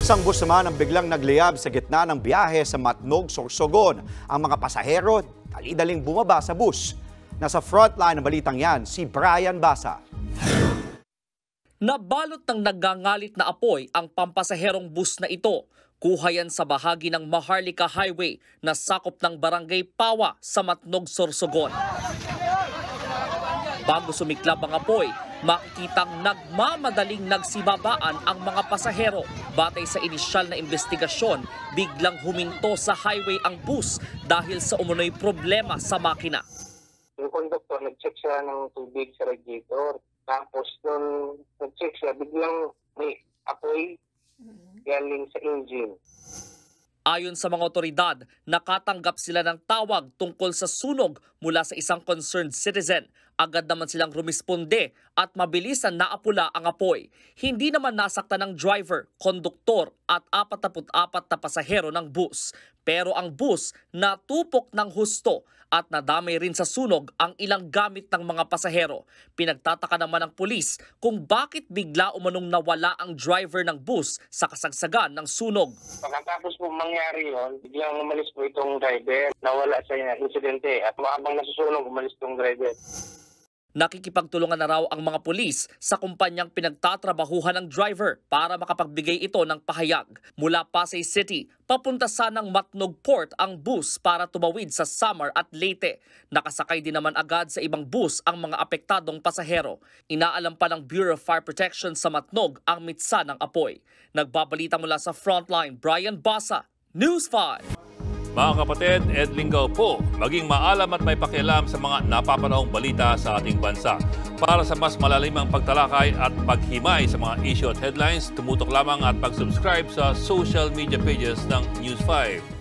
Isang bus naman ang biglang nagliyab sa gitna ng biyahe sa Matnog, Sorsogon. Ang mga pasahero, dali-daling bumaba sa bus. Nasa frontline ng balitang yan, si Brian Basa. Nabalot ng nagangalit na apoy ang pampasaherong bus na ito. Kuha yan sa bahagi ng Maharlika Highway na sakop ng Barangay Pawa sa Matnog, Sorsogon. Bago sumiklab ang apoy, makikitang nagmamadaling nagsibabaan ang mga pasahero. Batay sa inisyal na investigasyon, biglang huminto sa highway ang bus dahil sa umunoy problema sa makina. Yung konduktor, nag-check siya ng tubig sa radiator. Tapos nung nag-check siya, biglang may apoy galing sa engine. Ayon sa mga otoridad, nakatanggap sila ng tawag tungkol sa sunog mula sa isang concerned citizen. Agad naman silang rumisponde at mabilisan naapula ang apoy. Hindi naman nasaktan ng driver, konduktor at 44 na pasahero ng bus. Pero ang bus natupok ng husto at nadamay rin sa sunog ang ilang gamit ng mga pasahero. Pinagtataka naman ng pulis kung bakit bigla umanong nawala ang driver ng bus sa kasagsagan ng sunog. Pagkatapos po mangyari yun, biglang umalis po itong driver. Nawala sa insidente at habang nasusunog, umalis itong driver. Nakikipagtulungan na raw ang mga pulis sa kumpanyang pinagtatrabahuhan ng driver para makapagbigay ito ng pahayag. Mula Pasay City, papunta sanang Matnog Port ang bus para tumawid sa Samar at Leyte. Nakasakay din naman agad sa ibang bus ang mga apektadong pasahero. Inaalam pa ng Bureau of Fire Protection sa Matnog ang mitsa ng apoy. Nagbabalita mula sa Frontline, Brian Basa, News 5. Mga kapatid, Ed Lingaw po, maging maalam at may pakialam sa mga napapanahong balita sa ating bansa. Para sa mas malalimang pagtalakay at paghimay sa mga issue at headlines, tumutok lamang at pag-subscribe sa social media pages ng News 5.